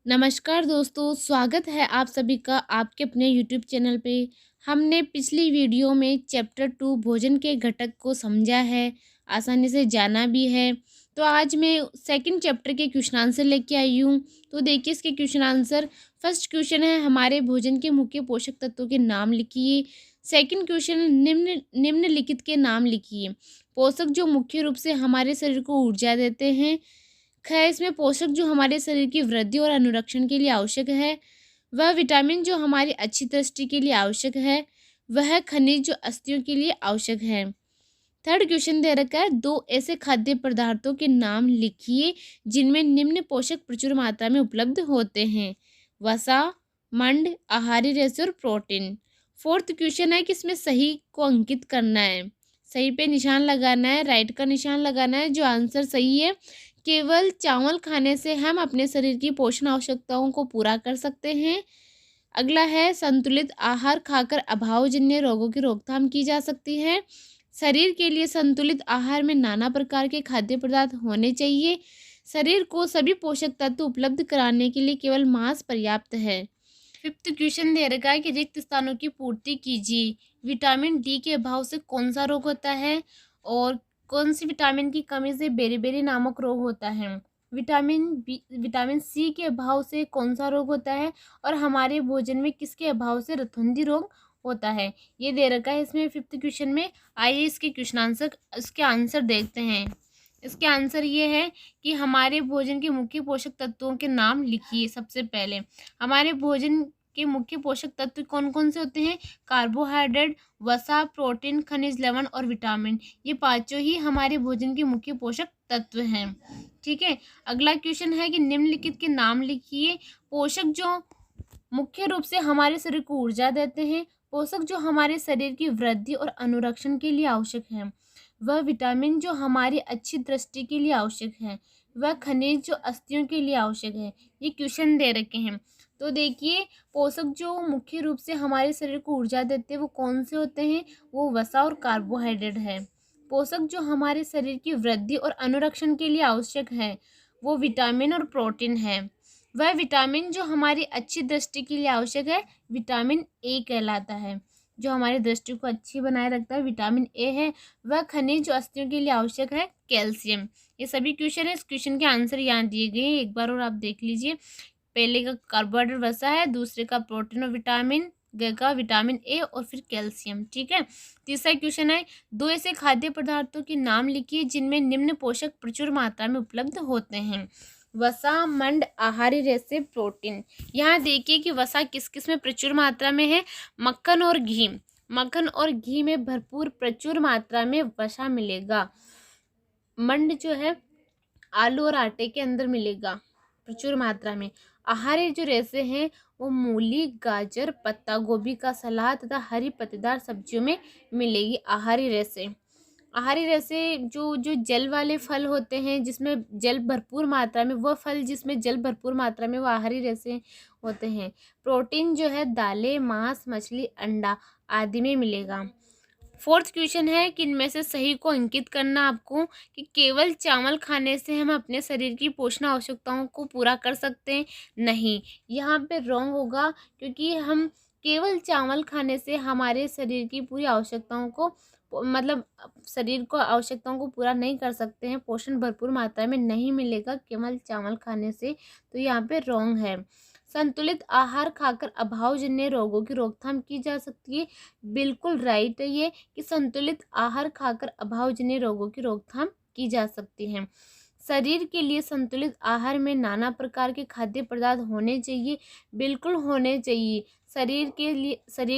नमस्कार दोस्तों, स्वागत है आप सभी का आपके अपने यूट्यूब चैनल पे। हमने पिछली वीडियो में चैप्टर 2 भोजन के घटक को समझा है, आसानी से जाना भी है। तो आज मैं सेकंड चैप्टर के क्वेश्चन आंसर लेके आई हूँ। तो देखिए इसके क्वेश्चन आंसर। फर्स्ट क्वेश्चन है हमारे भोजन के मुख्य पोषक तत्वों के नाम लिखिए। सेकंड क्वेश्चन निम्नलिखित के नाम लिखिए। पोषक जो मुख्य रूप से हमारे शरीर को ऊर्जा देते हैं। खैर इसमें पोषक जो हमारे शरीर की वृद्धि और अनुरक्षण के लिए आवश्यक है। वह विटामिन जो हमारी अच्छी दृष्टि के लिए आवश्यक है। वह खनिज जो अस्थियों के लिए आवश्यक है। थर्ड क्वेश्चन दे रखा है, दो ऐसे खाद्य पदार्थों के नाम लिखिए जिनमें निम्न पोषक प्रचुर मात्रा में उपलब्ध होते हैं। वसा, मंड, आहारी रेशे और प्रोटीन। फोर्थ क्वेश्चन है कि इसमें सही को अंकित करना है। सही पे निशान लगाना है, राइट का निशान लगाना है। जो आंसर सही है, केवल चावल खाने से हम अपने शरीर की पोषण आवश्यकताओं को पूरा कर सकते हैं। अगला है, संतुलित आहार खाकर अभावजन्य रोगों की रोकथाम की जा सकती है। शरीर के लिए संतुलित आहार में नाना प्रकार के खाद्य पदार्थ होने चाहिए। शरीर को सभी पोषक तत्व उपलब्ध कराने के लिए केवल मांस पर्याप्त है। फिफ्थ क्वेश्चन दे रखा है कि रिक्त स्थानों की पूर्ति कीजिए। विटामिन डी के अभाव से कौन सा रोग होता है और कौन सी विटामिन की कमी से बेरी-बेरी नामक रोग होता है। विटामिन सी के अभाव से कौन सा रोग होता है और हमारे भोजन में किसके अभाव से रतुंधी रोग होता है। ये दे रखा है इसमें फिफ्थ क्वेश्चन में। आइए इसके आंसर देखते हैं। इसके आंसर ये है कि हमारे भोजन के मुख्य पोषक तत्वों के नाम लिखिए। सबसे पहले हमारे भोजन के मुख्य पोषक तत्व कौन कौन से होते हैं। कार्बोहाइड्रेट, वसा, प्रोटीन, खनिज लवण और विटामिन। ये पांचों ही हमारे भोजन के मुख्य पोषक तत्व हैं। ठीक है। अगला क्वेश्चन है कि निम्नलिखित के नाम लिखिए। पोषक जो मुख्य रूप से हमारे शरीर को ऊर्जा देते हैं। पोषक जो हमारे शरीर की वृद्धि और अनुरक्षण के लिए आवश्यक है। वह विटामिन जो हमारी अच्छी दृष्टि के लिए आवश्यक है। वह खनिज जो अस्थियों के लिए आवश्यक है। ये क्वेश्चन दे रखे हैं। तो देखिए, पोषक जो मुख्य रूप से हमारे शरीर को ऊर्जा देते हैं वो कौन से होते हैं। वो वसा और कार्बोहाइड्रेट है। पोषक जो हमारे शरीर की वृद्धि और अनुरक्षण के लिए आवश्यक है वो विटामिन और प्रोटीन है। वह विटामिन जो हमारी अच्छी दृष्टि के लिए आवश्यक है विटामिन ए कहलाता है। जो हमारी दृष्टि को अच्छी बनाए रखता है विटामिन ए है। वह खनिज जो अस्थियों के लिए आवश्यक है कैल्शियम। ये सभी क्वेश्चन है। इस क्वेश्चन के आंसर यहाँ दिए गए हैं, एक बार और आप देख लीजिए। पहले का कार्बोहाइड्रेट वसा है, दूसरे का प्रोटीन और विटामिन, का विटामिन ए और फिर कैल्शियम। ठीक है। तीसरा क्वेश्चन है, दो ऐसे खाद्य पदार्थों के नाम लिखिए जिनमें निम्न पोषक प्रचुर मात्रा में उपलब्ध होते हैं। वसा, मंड, आहारी रेशे, प्रोटीन। यहाँ देखिए कि वसा किस किस में प्रचुर मात्रा में है। मक्खन और घी। मक्खन और घी में भरपूर प्रचुर मात्रा में वसा मिलेगा। मंड जो है आलू और आटे के अंदर मिलेगा प्रचुर मात्रा में। आहारी जो रेशे हैं वो मूली, गाजर, पत्ता गोभी का सलाद तथा हरी पत्तेदार सब्जियों में मिलेगी आहारी रेशे। आहारी रेशे जो जो जल वाले फल होते हैं जिसमें जल भरपूर मात्रा में, वो फल जिसमें जल भरपूर मात्रा में वो आहारी रेशे होते हैं। प्रोटीन जो है दालें, मांस, मछली, अंडा आदि में मिलेगा। फोर्थ क्वेश्चन है कि इनमें से सही को अंकित करना आपको कि केवल चावल खाने से हम अपने शरीर की पोषण आवश्यकताओं को पूरा कर सकते हैं। नहीं, यहाँ पे रॉन्ग होगा क्योंकि हम केवल चावल खाने से हमारे शरीर की पूरी आवश्यकताओं को मतलब शरीर को आवश्यकताओं को पूरा नहीं कर सकते हैं। पोषण भरपूर मात्रा में नहीं मिलेगा केवल चावल खाने से। तो यहाँ पे रॉन्ग है। संतुलित आहार खाकर अभावजन्य रोगों की रोकथाम की जा सकती है। बिल्कुल राइट है ये कि संतुलित आहार खाकर अभावजन्य रोगों की रोकथाम की जा सकती है। शरीर के लिए संतुलित आहार में नाना प्रकार के खाद्य पदार्थ होने चाहिए। बिल्कुल होने चाहिए। शरीर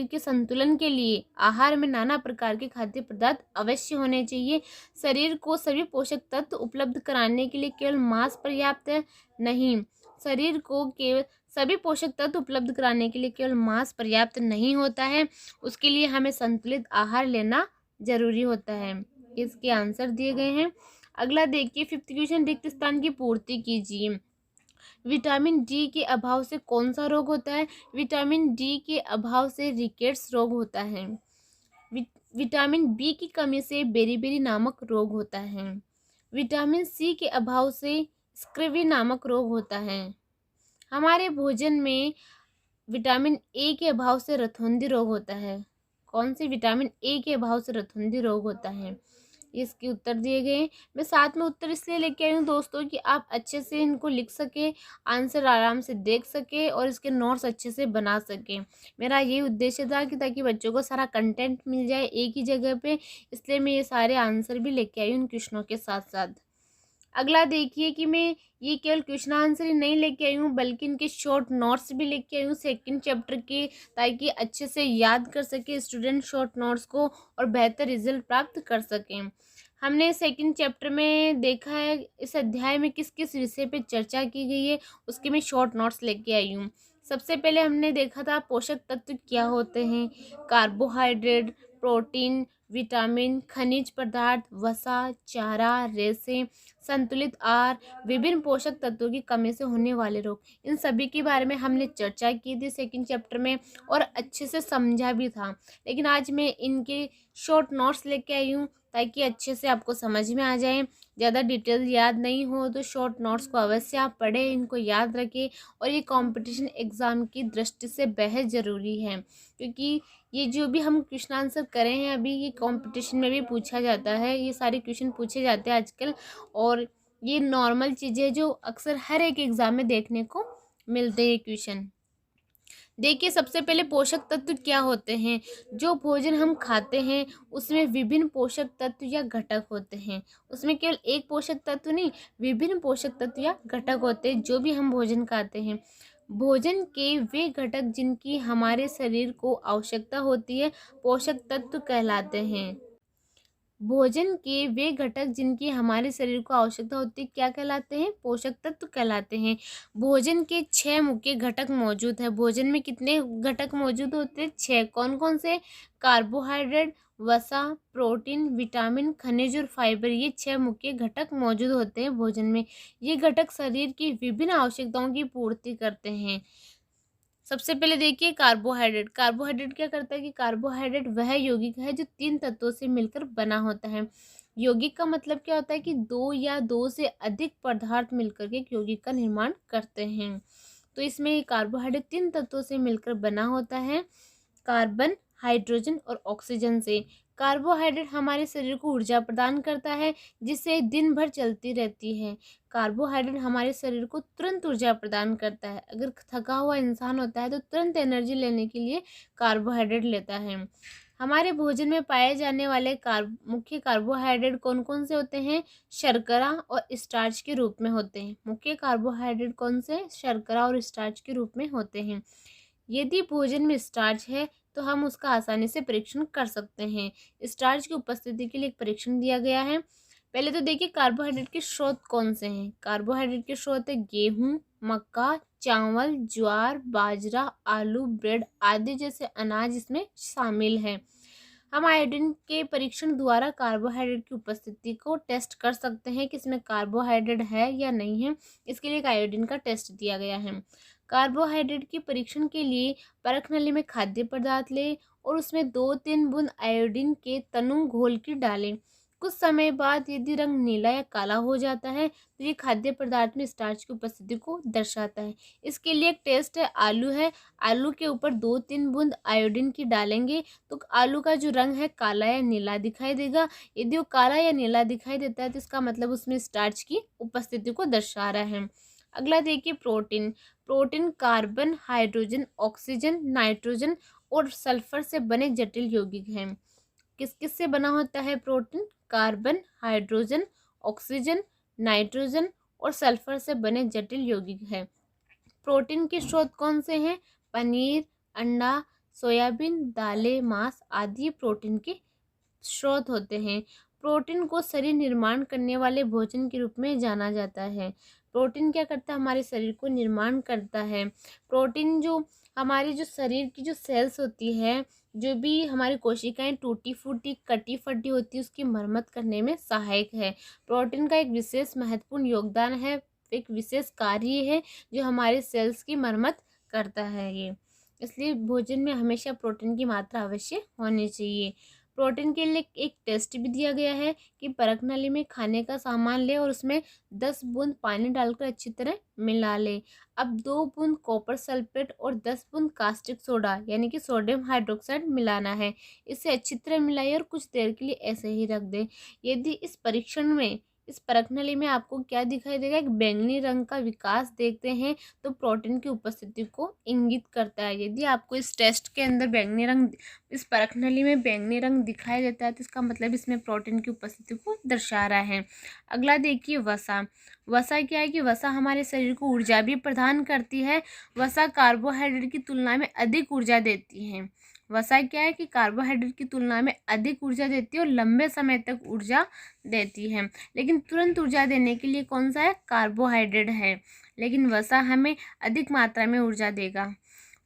के संतुलन के लिए आहार में नाना प्रकार के खाद्य पदार्थ अवश्य होने चाहिए। शरीर को सभी पोषक तत्व उपलब्ध कराने के लिए केवल मांस पर्याप्त है नहीं। शरीर को केवल सभी पोषक तत्व उपलब्ध कराने के लिए केवल मांस पर्याप्त नहीं होता है। उसके लिए हमें संतुलित आहार लेना जरूरी होता है। इसके आंसर दिए गए हैं। अगला देखिए फिफ्थ क्वेश्चन, रिक्त स्थान की पूर्ति कीजिए। विटामिन डी के अभाव से कौन सा रोग होता है। विटामिन डी के अभाव से रिकेट्स रोग होता है। विटामिन बी की कमी से बेरी-बेरी नामक रोग होता है। विटामिन सी के अभाव से स्क्रवी नामक रोग होता है। हमारे भोजन में विटामिन ए के अभाव से रतौंधी रोग होता है। कौन सी विटामिन ए के अभाव से रतौंधी रोग होता है? इसके उत्तर दिए गए हैं। मैं साथ में उत्तर इसलिए लेके आई हूँ दोस्तों कि आप अच्छे से इनको लिख सकें, आंसर आराम से देख सकें और इसके नोट्स अच्छे से बना सकें। मेरा ये उद्देश्य था कि ताकि बच्चों को सारा कंटेंट मिल जाए एक ही जगह पे, इसलिए मैं ये सारे आंसर भी लेके आई हूँ उन क्वेश्चनों के साथ-साथ। अगला देखिए कि मैं ये केवल क्वेश्चन आंसर ही नहीं लेके आई हूँ, बल्कि इनके शॉर्ट नोट्स भी लेके आई हूँ सेकंड चैप्टर के, ताकि अच्छे से याद कर सके स्टूडेंट शॉर्ट नोट्स को और बेहतर रिजल्ट प्राप्त कर सकें। हमने सेकंड चैप्टर में देखा है इस अध्याय में किस किस विषय पे चर्चा की गई है, उसके मैं शॉर्ट नोट्स लेके आई हूँ। सबसे पहले हमने देखा था पोषक तत्व क्या होते हैं, कार्बोहाइड्रेट, प्रोटीन, विटामिन, खनिज पदार्थ, वसा, चारा, रेशे, संतुलित आहार, विभिन्न पोषक तत्वों की कमी से होने वाले रोग, इन सभी के बारे में हमने चर्चा की थी सेकंड चैप्टर में और अच्छे से समझा भी था। लेकिन आज मैं इनके शॉर्ट नोट्स लेके आई हूँ ताकि अच्छे से आपको समझ में आ जाए। ज़्यादा डिटेल याद नहीं हो तो शॉर्ट नोट्स को अवश्य आप पढ़ें, इनको याद रखें और ये कंपटीशन एग्ज़ाम की दृष्टि से बेहद ज़रूरी है, क्योंकि ये जो भी हम क्वेश्चन आंसर करे हैं अभी ये कंपटीशन में भी पूछा जाता है, ये सारे क्वेश्चन पूछे जाते हैं आजकल और ये नॉर्मल चीज़ें जो अक्सर हर एक एग्ज़ाम में देखने को मिलते हैं क्वेश्चन। देखिए सबसे पहले पोषक तत्व क्या होते हैं। जो भोजन हम खाते हैं उसमें विभिन्न पोषक तत्व या घटक होते हैं। उसमें केवल एक पोषक तत्व नहीं, विभिन्न पोषक तत्व या घटक होते हैं जो भी हम भोजन खाते हैं। भोजन के वे घटक जिनकी हमारे शरीर को आवश्यकता होती है पोषक तत्व कहलाते हैं। भोजन के वे घटक जिनकी हमारे शरीर को आवश्यकता होती है क्या कहलाते हैं? पोषक तत्व कहलाते हैं। भोजन के 6 मुख्य घटक मौजूद हैं। भोजन में कितने घटक मौजूद होते हैं? 6। कौन कौन से? कार्बोहाइड्रेट, वसा, प्रोटीन, विटामिन, खनिज और फाइबर, ये 6 मुख्य घटक मौजूद होते हैं भोजन में। ये घटक शरीर की विभिन्न आवश्यकताओं की पूर्ति करते हैं। सबसे पहले देखिए कार्बोहाइड्रेट। कार्बोहाइड्रेट क्या करता है कि कार्बोहाइड्रेट वह यौगिक है जो 3 तत्वों से मिलकर बना होता है। यौगिक का मतलब क्या होता है कि 2 या 2 से अधिक पदार्थ मिलकर के एक यौगिक का निर्माण करते हैं। तो इसमें कार्बोहाइड्रेट 3 तत्वों से मिलकर बना होता है, कार्बन, हाइड्रोजन और ऑक्सीजन से। कार्बोहाइड्रेट हमारे शरीर को ऊर्जा प्रदान करता है जिससे दिन भर चलती रहती है। कार्बोहाइड्रेट हमारे शरीर को तुरंत ऊर्जा प्रदान करता है। अगर थका हुआ इंसान होता है तो तुरंत एनर्जी लेने के लिए कार्बोहाइड्रेट लेता है। हमारे भोजन में पाए जाने वाले मुख्य कार्बोहाइड्रेट कौन कौन से होते हैं? शर्करा और स्टार्च के रूप में होते हैं। मुख्य कार्बोहाइड्रेट कौन से? शर्करा और स्टार्च के रूप में होते हैं। यदि भोजन में स्टार्च है तो हम उसका आसानी से परीक्षण कर सकते हैं। स्टार्च की उपस्थिति के लिए एक परीक्षण दिया गया है। पहले तो देखिए कार्बोहाइड्रेट के स्रोत कौन से हैं। कार्बोहाइड्रेट के स्रोत है गेहूँ, मक्का, चावल, ज्वार, बाजरा, आलू, ब्रेड आदि जैसे अनाज इसमें शामिल हैं। हम आयोडीन के परीक्षण द्वारा कार्बोहाइड्रेट की उपस्थिति को टेस्ट कर सकते हैं कि इसमें कार्बोहाइड्रेट है या नहीं है। इसके लिए एक आयोडीन का टेस्ट दिया गया है। कार्बोहाइड्रेट के परीक्षण के लिए परख नली में खाद्य पदार्थ लें और उसमें 2-3 बूंद आयोडीन के तनु घोल के डालें। कुछ समय बाद यदि रंग नीला या काला हो जाता है तो ये खाद्य पदार्थ में स्टार्च की उपस्थिति को दर्शाता है। इसके लिए एक टेस्ट है, आलू है। आलू के ऊपर 2-3 बूंद आयोडीन की डालेंगे तो आलू का जो रंग है काला या नीला दिखाई देगा। यदि वो काला या नीला दिखाई देता है तो इसका मतलब उसमें स्टार्च की उपस्थिति को दर्शा रहा है। अगला देखिए protein. Protein carbon, hydrogen, oxygen, nitrogen और सल्फर से बने जटिल यौगिक हैं। किस किस से बना होता है protein? Carbon, hydrogen, oxygen, nitrogen और सल्फर से बने जटिल यौगिक है। प्रोटीन के स्रोत कौन से हैं? पनीर, अंडा, सोयाबीन, दालें, मांस आदि प्रोटीन के स्रोत होते हैं। प्रोटीन को शरीर निर्माण करने वाले भोजन के रूप में जाना जाता है। प्रोटीन क्या करता है? हमारे शरीर को निर्माण करता है। प्रोटीन जो हमारे जो शरीर की जो सेल्स होती है, जो भी हमारी कोशिकाएं टूटी फूटी कटी फटी होती है उसकी मरम्मत करने में सहायक है। प्रोटीन का एक विशेष महत्वपूर्ण योगदान है, एक विशेष कार्य है जो हमारे सेल्स की मरम्मत करता है ये। इसलिए भोजन में हमेशा प्रोटीन की मात्रा अवश्य होनी चाहिए। प्रोटीन के लिए एक टेस्ट भी दिया गया है कि परख नली में खाने का सामान ले और उसमें 10 बूंद पानी डालकर अच्छी तरह मिला ले। अब 2 बूंद कॉपर सल्फेट और 10 बूंद कास्टिक सोडा यानी कि सोडियम हाइड्रोक्साइड मिलाना है। इसे अच्छी तरह मिलाइए और कुछ देर के लिए ऐसे ही रख दें। यदि इस परीक्षण में, इस परख नली में आपको क्या दिखाई देगा, एक बैंगनी रंग का विकास देखते हैं तो प्रोटीन की उपस्थिति को इंगित करता है। यदि आपको इस टेस्ट के अंदर बैंगनी रंग, इस परख नली में बैंगनी रंग दिखाई देता है तो इसका मतलब इसमें प्रोटीन की उपस्थिति को दर्शा रहा है। अगला देखिए वसा। वसा क्या है कि वसा हमारे शरीर को ऊर्जा भी प्रदान करती है। वसा कार्बोहाइड्रेट की तुलना में अधिक ऊर्जा देती है। वसा क्या है कि कार्बोहाइड्रेट की तुलना में अधिक ऊर्जा देती है और लंबे समय तक ऊर्जा देती है। लेकिन तुरंत ऊर्जा देने के लिए कौन सा है, कार्बोहाइड्रेट है। लेकिन वसा हमें अधिक मात्रा में ऊर्जा देगा।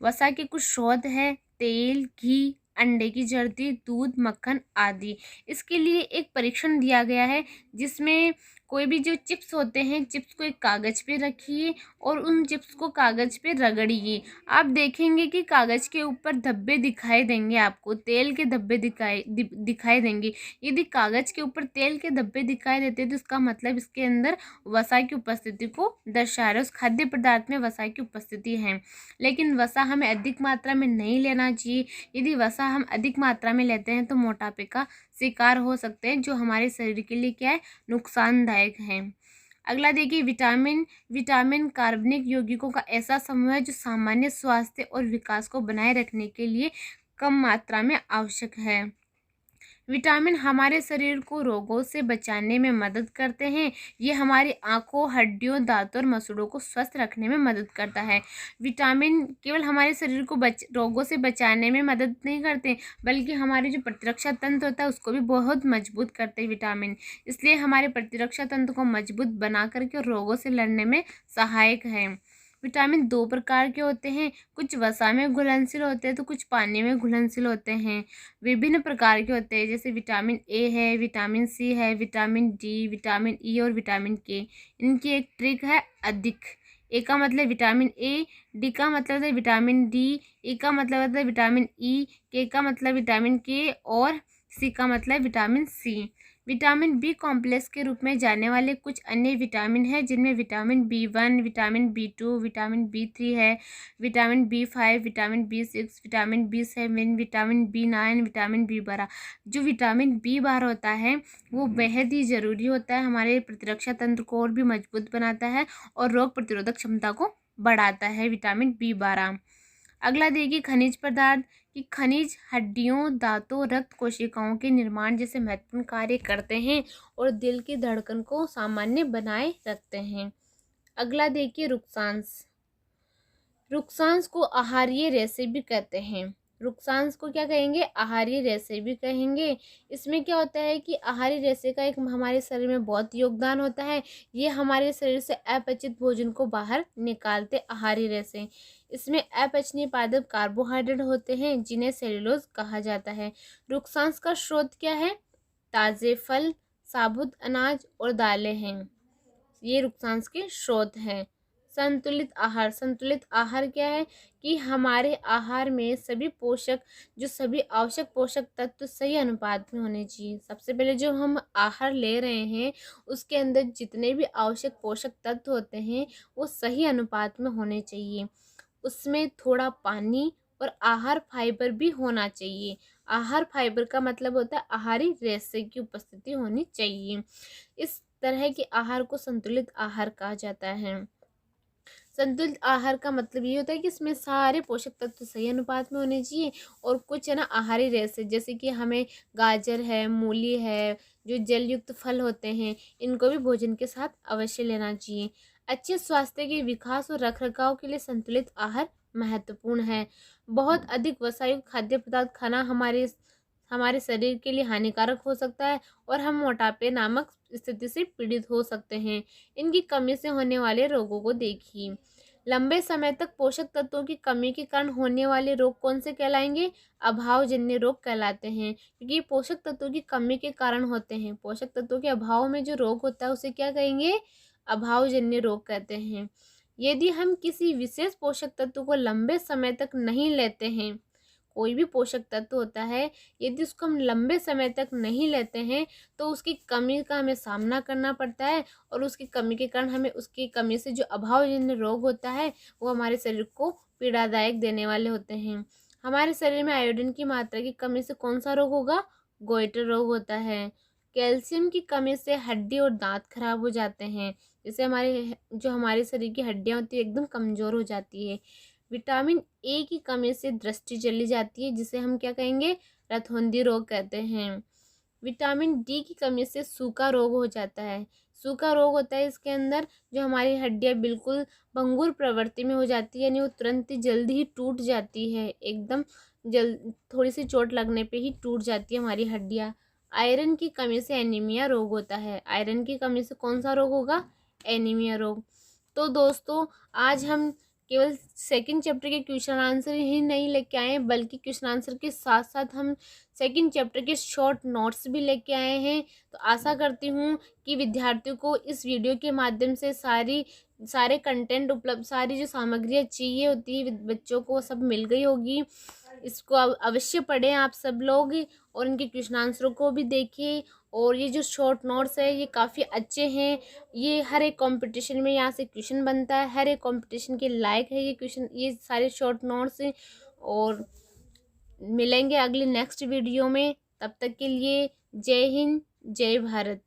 वसा के कुछ स्रोत है, तेल, घी, अंडे की जर्दी, दूध, मक्खन आदि। इसके लिए एक परीक्षण दिया गया है जिसमें कोई भी जो चिप्स होते हैं, चिप्स को एक कागज़ पे रखिए और उन चिप्स को कागज़ पे रगड़िए। आप देखेंगे कि कागज़ के ऊपर धब्बे दिखाई देंगे, आपको तेल के धब्बे दिखाई देंगे। यदि कागज़ के ऊपर तेल के धब्बे दिखाई देते हैं तो इसका मतलब इसके अंदर वसा की उपस्थिति को दर्शा रहा है, उस खाद्य पदार्थ में वसा की उपस्थिति है। लेकिन वसा हमें अधिक मात्रा में नहीं लेना चाहिए। यदि वसा हम अधिक मात्रा में लेते हैं तो मोटापे का शिकार हो सकते हैं, जो हमारे शरीर के लिए क्या है, नुकसानदायक है। अगला देखिए विटामिन। विटामिन कार्बनिक यौगिकों का ऐसा समूह है जो सामान्य स्वास्थ्य और विकास को बनाए रखने के लिए कम मात्रा में आवश्यक है। विटामिन हमारे शरीर को रोगों से बचाने में मदद करते हैं। ये हमारी आँखों, हड्डियों, दांतों और मसूड़ों को स्वस्थ रखने में मदद करता है। विटामिन केवल हमारे शरीर को रोगों से बचाने में मदद नहीं करते, बल्कि हमारे जो प्रतिरक्षा तंत्र होता है उसको भी बहुत मजबूत करते हैं विटामिन। इसलिए हमारे प्रतिरक्षा तंत्र को मजबूत बना करके रोगों से लड़ने में सहायक है। विटामिन 2 प्रकार के होते हैं, कुछ वसा में घुलनशील होते हैं तो कुछ पानी में घुलनशील होते हैं। विभिन्न प्रकार के होते हैं, जैसे विटामिन ए है, विटामिन सी है, विटामिन डी, विटामिन ई और विटामिन के। इनकी एक ट्रिक है, अधिक। ए का मतलब विटामिन ए, डी का मतलब है विटामिन डी, ई का मतलब होता है विटामिन ई, के का मतलब विटामिन के और सी का मतलब vitamin C. Vitamin B complex के रूप में जाने वाले कुछ अन्य विटामिन हैं, जिनमें vitamin B1, vitamin बी2, vitamin B3 है, vitamin B5, vitamin B6, vitamin बी7, vitamin बी9, vitamin B12. जो विटामिन बी12 होता है वो बेहद ही ज़रूरी होता है, हमारे प्रतिरक्षा तंत्र को और भी मजबूत बनाता है और रोग प्रतिरोधक क्षमता को बढ़ाता है विटामिन बी12। अगला देखिए खनिज पदार्थ। कि खनिज हड्डियों, दांतों, रक्त कोशिकाओं के निर्माण जैसे महत्वपूर्ण कार्य करते हैं और दिल की धड़कन को सामान्य बनाए रखते हैं। अगला देखिए रुक्सांश। रुक्सांश को आहारीय रेशे भी कहते हैं। रुक्सांश को क्या कहेंगे, आहारीय रेशे भी कहेंगे। इसमें क्या होता है कि आहारीय रेशे का एक हमारे शरीर में बहुत योगदान होता है। ये हमारे शरीर से अपचित भोजन को बाहर निकालते आहारीय रेशे। इसमें अपचनीय पादप कार्बोहाइड्रेट होते हैं जिन्हें सेल्यूलोज कहा जाता है। रुक्सांश का स्रोत क्या है, ताज़े फल, साबुत अनाज और दालें हैं। ये रुक्सांश के स्रोत हैं। संतुलित आहार। संतुलित आहार क्या है कि हमारे आहार में सभी पोषक, जो सभी आवश्यक पोषक तत्व सही अनुपात में होने चाहिए। सबसे पहले जो हम आहार ले रहे हैं उसके अंदर जितने भी आवश्यक पोषक तत्व होते हैं वो सही अनुपात में होने चाहिए। उसमें थोड़ा पानी और आहार फाइबर भी होना चाहिए। आहार फाइबर का मतलब होता है आहारी रेशे की उपस्थिति होनी चाहिए। इस तरह के आहार को संतुलित आहार कहा जाता है। संतुलित आहार का मतलब ये होता है कि इसमें सारे पोषक तत्व सही अनुपात में होने चाहिए और कुछ है ना आहारी रेशे, जैसे कि हमें गाजर है, मूली है, जो जल युक्त फल होते हैं, इनको भी भोजन के साथ अवश्य लेना चाहिए। अच्छे स्वास्थ्य के विकास और रखरखाव के लिए संतुलित आहार महत्वपूर्ण है। बहुत अधिक वसायुक्त खाद्य पदार्थ खाना हमारे शरीर के लिए हानिकारक हो सकता है और हम मोटापे नामक स्थिति से पीड़ित हो सकते हैं। इनकी कमी से होने वाले रोगों को देखिए। लंबे समय तक पोषक तत्वों की कमी के कारण होने वाले रोग कौन से कहलाएंगे, अभावजन्य रोग कहलाते हैं, क्योंकि पोषक तत्वों की कमी के कारण होते हैं। पोषक तत्वों के अभाव में जो रोग होता है उसे क्या कहेंगे, अभावजन्य रोग कहते हैं। यदि हम किसी विशेष पोषक तत्व को लंबे समय तक नहीं लेते हैं, कोई भी पोषक तत्व होता है, यदि उसको हम लंबे समय तक नहीं लेते हैं तो उसकी कमी का हमें सामना करना पड़ता है, और उसकी कमी के कारण हमें उसकी कमी से जो अभावजन्य रोग होता है वो हमारे शरीर को पीड़ादायक देने वाले होते हैं। हमारे शरीर में आयोडीन की मात्रा की कमी से कौन सा रोग होगा? गोइटर रोग होता है। कैल्शियम की कमी से हड्डी और दांत खराब हो जाते हैं, जिससे हमारे शरीर की हड्डियां होती है एकदम कमज़ोर हो जाती है। विटामिन ए की कमी से दृष्टि चली जाती है, जिसे हम क्या कहेंगे? रतौंधी रोग कहते हैं। विटामिन डी की कमी से सूखा रोग हो जाता है। सूखा रोग होता है इसके अंदर, जो हमारी हड्डियाँ बिल्कुल भंगुर प्रवृत्ति में हो जाती है, यानी वो तुरंत ही जल्दी ही टूट जाती है, एकदम थोड़ी सी चोट लगने पे ही टूट जाती है हमारी हड्डियाँ। आयरन की कमी से एनीमिया रोग होता है। आयरन की कमी से कौन सा रोग होगा? एनीमिया रोग। तो दोस्तों, आज हम केवल सेकंड चैप्टर के क्वेश्चन आंसर ही नहीं लेके आए हैं, बल्कि क्वेश्चन आंसर के साथ साथ हम सेकंड चैप्टर के शॉर्ट नोट्स भी लेके आए हैं। तो आशा करती हूँ कि विद्यार्थियों को इस वीडियो के माध्यम से सारे कंटेंट उपलब्ध, सारी जो सामग्रियाँ चाहिए होती है बच्चों को, सब मिल गई होगी। इसको अवश्य पढ़ें आप सब लोग, और इनके क्वेश्चन आंसरों को भी देखिए। और ये जो शॉर्ट नोट्स है ये काफ़ी अच्छे हैं। ये हर एक कंपटीशन में यहाँ से क्वेश्चन बनता है, हर एक कंपटीशन के लायक है ये क्वेश्चन, ये सारे शॉर्ट नोट्स हैं। और मिलेंगे अगले नेक्स्ट वीडियो में, तब तक के लिए जय हिंद, जय भारत।